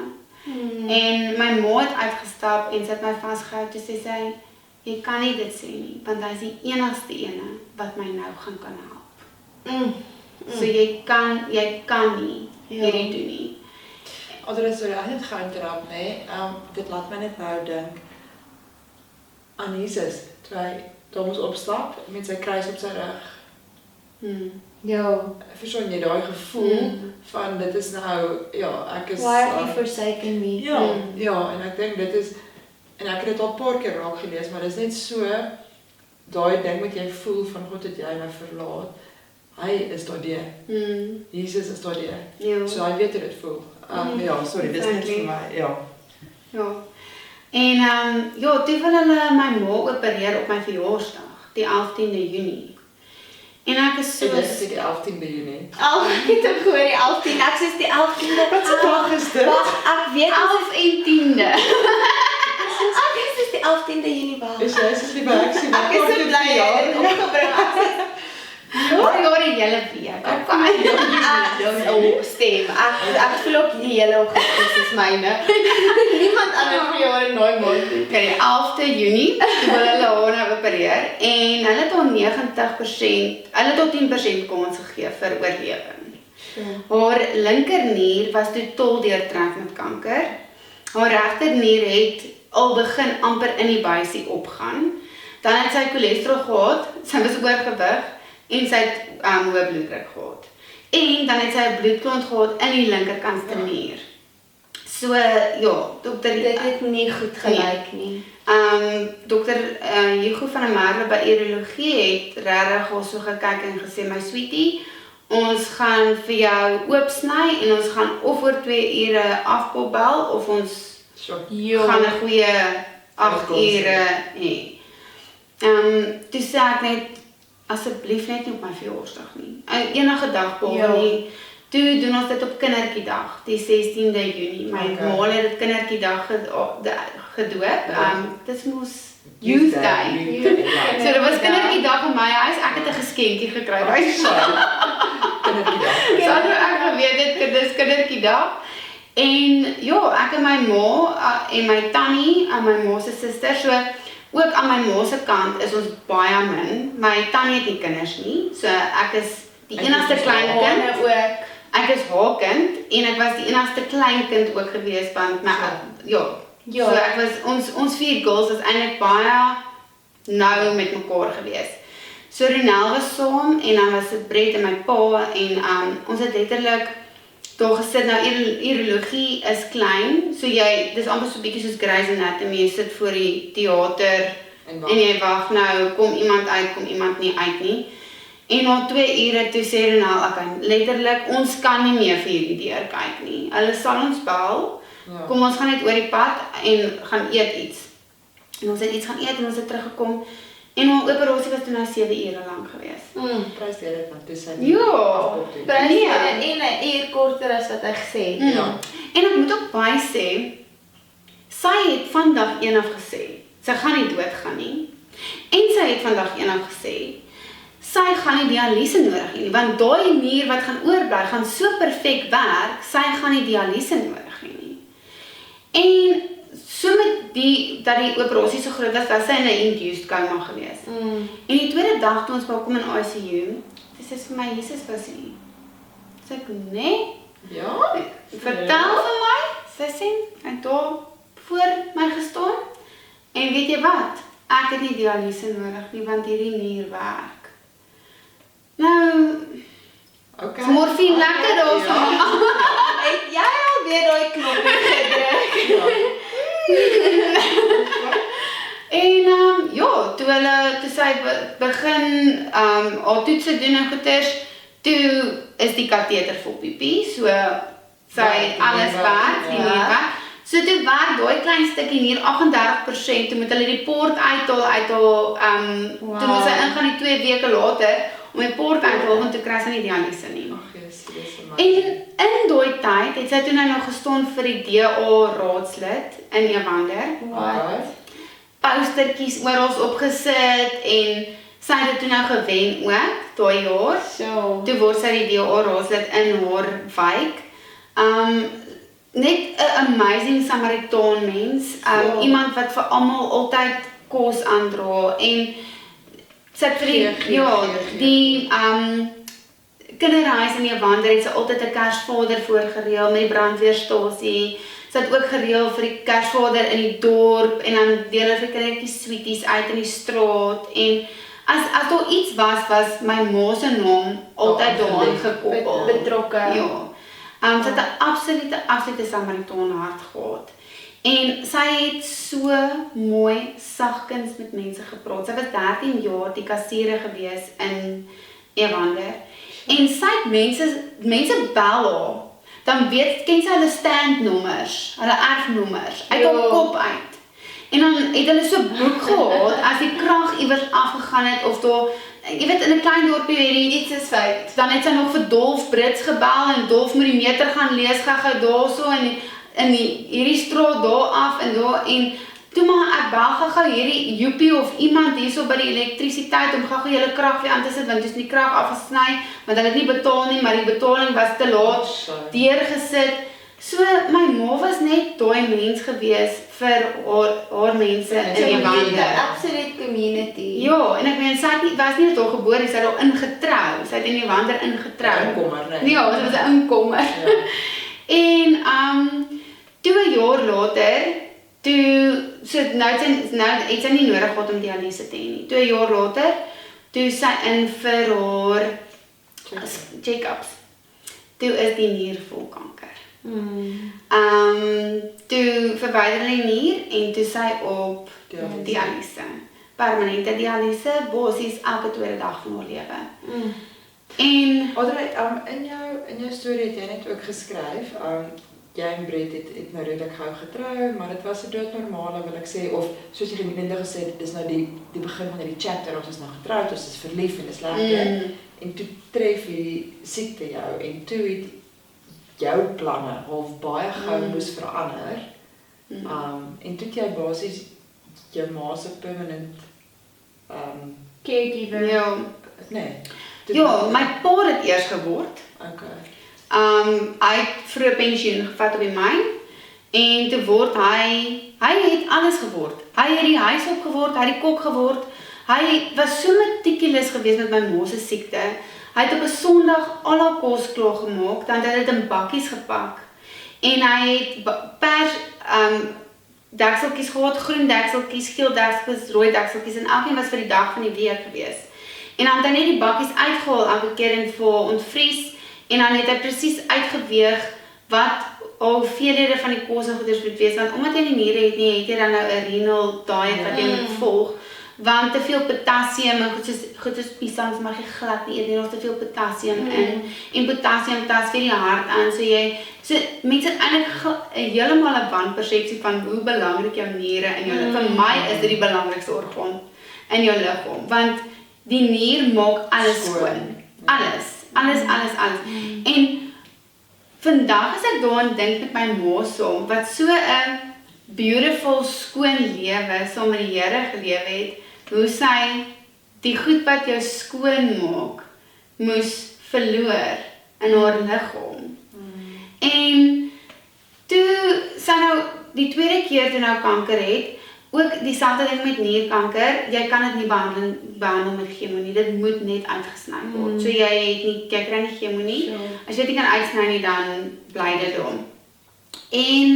En my ma het uitgestap en sy het my vasgehou toe sê sy, jy kan nie dit sê nie, want hy is die enigste ene wat my nou gaan kan help. So jy kan nie hierdie doen nie. Sorry, ek het gou interrupt, nee. Dit laat my net nou dink aan Jesus, toe hy daar moes opstap met sy kruis op sy rug. Ja. Verstaan jy daai gevoel van dit is nou, ja, ek is... Why have you forsaken me? Ja, en ek dink dit is, en ek het dit al 'n paar keer raak gelees, maar dit is net so, daai ding wat jy voel van God het jy my verlaat, hy is daardeur. Jesus is daardeur. Ja. So hy weet hoe dit voel. Ja, sorry, dit is net vir my, ja. Ja. En ja, toe wil hulle my ma opereer op my verjaarsdag, die 11de Junie. En ek is so... En dit is die 11de Junie. Ek het ook gehoor die 11de, ek sê die 11de. Wat se dag is dit? Wag, ek weet 11 en 10de. Ek is die 11de Junie wel. Is jy soos die reaksie? Ek is so bly jy het dit opgebring. Ja, die hele week. Stem, ek voel ook die hele Augustus is myne. Niemand anders vir jare nooit maak nie. Die 11de Junie, toe wil hulle haar nou opereer en hulle het al 90%, hulle het al 10% kans gegee vir oorlewing. Haar linkernier was totaal deurtrek met kanker. Haar regternier het al begin amper in die buisie opgaan. Dan het sy cholesterol gehad, sy was oorgewig en sy het hoë bloeddruk gehad. En dan het sy 'n bloedklont gehad in die linkerkantste nier. So ja, dokter Dit het nie goed gelyk nie. Dokter Hugo van der Merwe by urologie het regtig al so gekyk en gesê, my sweetie, ons gaan vir jou oopsny en ons gaan of oor 2 ure afkopbel of ons gaan 'n goeie 8 ure hê. Toe sê ek net, asseblief net nie op my verjaarsdag nie. Enige dag behalwe nie. Toe doen ons dit op kindertjiedag, die 16de Junie. My ma het dit kindertjiedag gedoop. Dit mos Youth Day. So dit was kindertjiedag in my huis. Ek het 'n geskenkie gekry. Kindertjiedag. So ek geweet dit is kindertjiedag. En ja, ek en my ma en my tannie en my ma se suster, so ook aan my ma se kant is ons baie min. My tannie het nie kinders nie, so ek is die enigste kleinkind ook. Ek is haar kind en ek was die enigste kleinkind ook gewees want my so ek was ons 4 girls was eintlik baie nou met mekaar gewees. So Ronel was saam en dan was dit Brett en my pa en ons het letterlik daar gesit. Nou urologie is klein, so dis amper so bietjie soos Grey's Anatomy, jy sit voor die teater en jy wag nou, kom iemand uit, kom iemand nie uit nie. En na 2 ure toe sê Ronel, okay, letterlik, ons kan nie meer vir hierdie deur kyk nie. Hulle sal ons bel, kom ons gaan net oor die pad en gaan eet iets. En ons het iets gaan eet en ons het teruggekom. En ons operasie was toe nou 7 ure lank gewees. Prys die Here want dis En 'n uur korter as wat hy gesê het. En ek moet ook by sê, sy het vandag eendag gesê, sy gaan nie doodgaan nie. En sy het vandag eendag gesê, sy gaan nie dialyse nodig hê nie, want daai nier wat gaan oorbly, gaan so perfek werk, sy gaan nie dialyse nodig hê nie. En so met dat die operasie so groot was sy in 'n induced coma gewees. En die tweede dag toe ons by kom in ICU, sy sê vir my, Jesus was hier. Sê ek, nee, Ja? vertel vir my, sy sê, hy het daar voor my gestaan, en weet jy wat, ek het nie dialyse nodig nie, want hierdie nier werk. Nou, Okay. is morfine lekker daar so, Het jy alweer daai knoppie gedruk? En ja, toe sy begin haar toetse doen en goeters, toe is die kateter vol piepie, so sy alles werk, die nier werk. So toe werk daai klein stukkie nier 38%, toe moet hulle die port uithaal, toe moet sy ingaan die 2 weke later, om die port uithaal, want toe kry sy nie dialyse nie. Ag, Jesus, En in daai tyd het sy toe nou gestaan vir die DA raadslid in Evander. Wat? Postertjies oral opgesit en sy het dit toe nou gewen ook, daai jaar. So. Toe word sy die DA raadslid in haar wijk. Net 'n amazing Samaritaan mens, iemand wat vir almal altyd kos aandra en sy het vir die kinderhuis in Evander het sy altyd 'n Kersvader voorgereël met die brandweerstasie. Sy het ook gereël vir die Kersvader in die dorp en dan deel hulle vir kindertjies sweeties uit in die straat en as daar iets was my ma se naam altyd daaraan gekoppel. Betrokke. Ja. Sy het 'n absolute Samaritaan hart gehad. En sy het so mooi sagkens met mense gepraat. Sy was 13 jaar die kassiere gewees in Evander. En sy het mense bel haar, dan ken sy hulle standnommers, hulle erfnommers, uit haar kop uit. En dan het hulle so boek gehad, as die krag iewers afgegaan het, of daar, jy weet in 'n klein dorpie hierdie iets is fout, dan het sy nog vir Dolf Brits gebel, en Dolf moet die meter gaan lees, gou daarso, en in hierdie straat daar af, en daar, en toe maar ek bel gou hierdie Joepie of iemand hierso by die elektrisiteit om gou julle krag weer aan te sit, want dis die krag afgesny, want hulle het nie betaal nie, maar die betaling was te laat deurgesit. So my ma was net daai mens gewees vir haar mense in Evander. Absolute community. Ja, en ek meen sy was nie daar gebore, sy het daar ingetrou. Sy het in Evander ingetrou. Inkomer, nee. Ja, sy was 'n inkomer. Ja. En toe 'n jaar later, nou het sy nie nodig gehad om dialyse te hê nie. 2 jaar later, toe sy in vir haar check-ups. Toe is die nier vol kanker. Toe verwyder hulle die nier en toe sy op dialyse. Permanente dialyse, basies elke tweede dag van haar lewe. En Audrey, in jou storie het jy net ook geskryf, jy en Brett het nou redelik gou getrou, maar dit was 'n doodnormale, wil ek sê, of soos jy gemeendig gesê het, dis nou die begin van hierdie chapter, ons is nou getroud, ons is verlief en dis lekker. En toe tref hierdie siekte jou en toe het jou planne half baie gou moes verander. En toe het jy basies jou ma se permanent Caregiver. ja, nee. ja, my pa het eers geword. Okay. Hy het vroeg pensioen gevat op die myn en toe word hy het alles geword. Hy het die huis opgeword, hy het die kok geword. Hy was so meticulous geweest met my ma se siekte. Hy het op 'n Sondag al haar kos klaar gemaak, dan het hy dit in bakkies gepak. En hy het pers dekseltjies gehad, groen dekseltjies, geel dekseltjies, rooi dekseltjies en elkeen was vir die dag van die week gewees. En dan het hy net die bakkies uitgehaal elke keer en vir ontvries en dan het hy presies uitgeweeg wat hoeveelhede van die kos en goeders moet wees, want omdat jy nie niere het nie, het jy dan nou 'n renal diet wat jy moet volg. Want te veel potassium en goed soos piesangs mag jy glad nie eet nie, daar's te veel potassium in. En potassium tas vir die hart aan, so mense het eintlik heeltemal 'n wanpersepsie van hoe belangrik jou niere in jou liggaam. Vir my is dit die belangrikste orgaan in jou liggaam, want die nier maak alles skoon. Alles. En vandag as ek daaraan dink met my ma saam, wat so 'n beautiful, skoon lewe saam met die Here gelewe het, hoe sy die goed wat jou skoon maak, moes verloor in haar liggaam. En toe sy nou die tweede keer toe nou kanker het, ook dieselfde ding met nierkanker, jy kan dit nie behandel met chemo nie, dit moet net uitgesny word. So jy kry nie chemo nie. As jy dit nie kan uitsny nie, dan bly dit om. En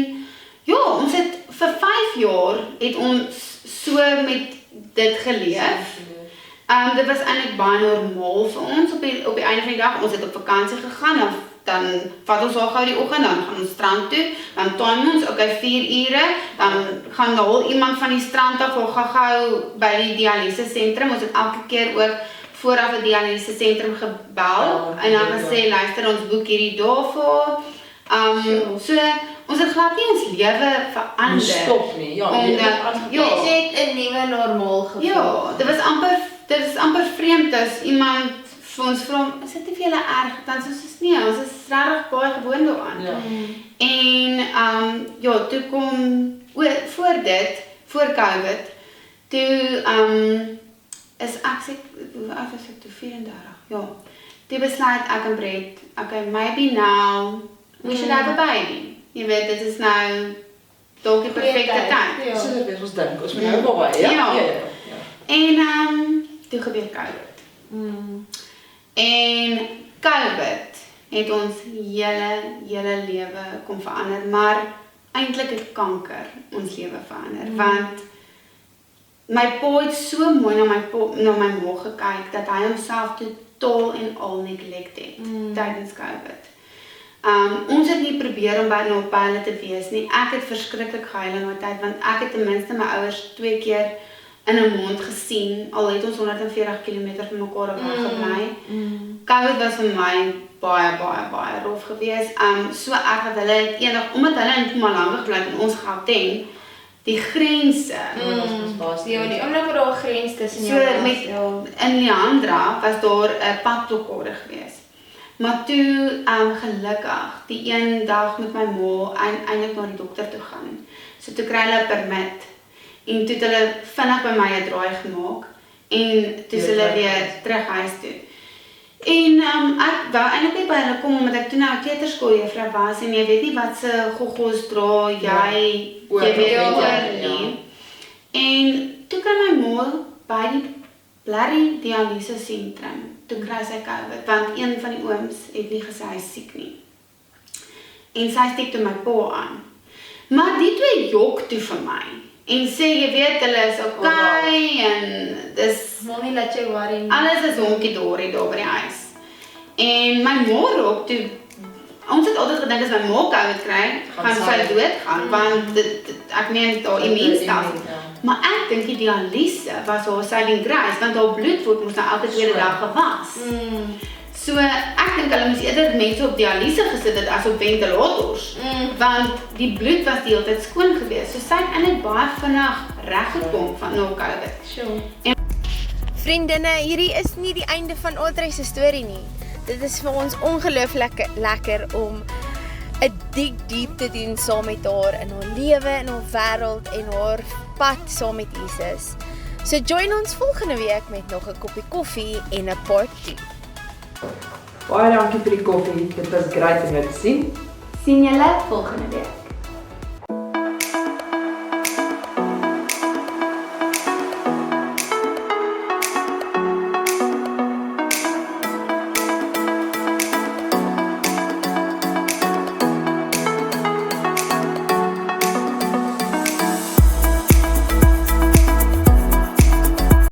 ja, ons het vir 5 jaar het ons so met dit geleef. Dit was eintlik baie normaal vir ons op die einde van die dag. Ons het op vakansie gegaan, dan vat ons al gou die oggend, dan gaan ons strand toe, dan time ons, 4 ure, dan gaan daar iemand van die strand af, of gou by die dialyse sentrum. Ons het elke keer ook vooraf 'n dialyse sentrum gebel, en dan gesê, luister, ons boek hierdie daarvoor. So, ons het glad nie ons lewe verander. Stop nie, ja. Dit het 'n nuwe normaal gevoel. Ja, dit is amper vreemd as iemand vir ons vra, is dit nie vir julle erg? Dan sê ons nee, ons is regtig baie gewoond daaraan. Ja. En toe kom voor COVID, toe is ek hoe oud was ek toe 34. Ja. Toe besluit ek en Brett, okay, maybe now we should have a baby. Jy weet, dit is nou dalk die perfekte tyd. So dit is ons dink, ons moet nou baie, ja. En toe gebeur COVID. En COVID het ons hele lewe kom verander, maar eintlik het kanker ons lewe verander, want my pa het so mooi na my ma gekyk, dat hy homself totaal en al neglect het, tydens COVID. Ons het nie probeer om by hulle te wees nie, ek het verskriklik gehuil in my tyd, want ek het ten minste my ouers 2 keer in 'n maand gesien, al het ons 140 km van mekaar weggebly. COVID was vir my baie rof gewees. So erg dat hulle eendag, omdat hulle in Mpumalanga gebly het en ons Gauteng, die grense. Ja, die oomblik waar daar 'n grens tussen jou was. In Leandra was daar 'n padblokkade gewees. Maar toe, gelukkig, die een dag met my ma eintlik na die dokter toe gaan. So toe kry hulle 'n permit. En toe het hulle vinnig by my 'n draai gemaak, en toe is hulle weer terug huis toe. En ek wou eintlik nie by hulle kom, omdat ek toe nou 'n kleuterskooljuffrou was, en jy weet nie wat se gogos dra jy weet nie. En toe kry my ma by die blerrie dialyse sentrum, toe kry sy COVID, want een van die ooms het nie gesê hy is siek nie. En sy steek toe my pa aan. Maar die twee jok toe vir my. En sê, jy weet, hulle is okay, en dis Mommy, laat jou worry nie. Alles is honkie-dorie daar by die huis. En my ma ook toe, ons het altyd gedink as my ma COVID kry, gaan sy doodgaan, want ek meen daar immuunstelsel. Maar ek dink die dialyse was haar saving grace, want haar bloed word mos nou elke tweede dag gewas. So ek dink hulle moes eerder mense op dialyse gesit het as op ventilators, want die bloed was die hele tyd skoon gewees. So sy het eintlik baie vinnig reggekom van na COVID. Vriendinne, hierdie is nie die einde van Audrey se storie nie. Dit is vir ons ongelooflik lekker om 'n diep te doen saam met haar in haar lewe, in haar wêreld en haar pad saam met Jesus. So join ons volgende week met nog 'n koppie koffie en 'n part 2. Baie dankie vir die koffie, dit was great om jou te sien. Sien julle volgende week.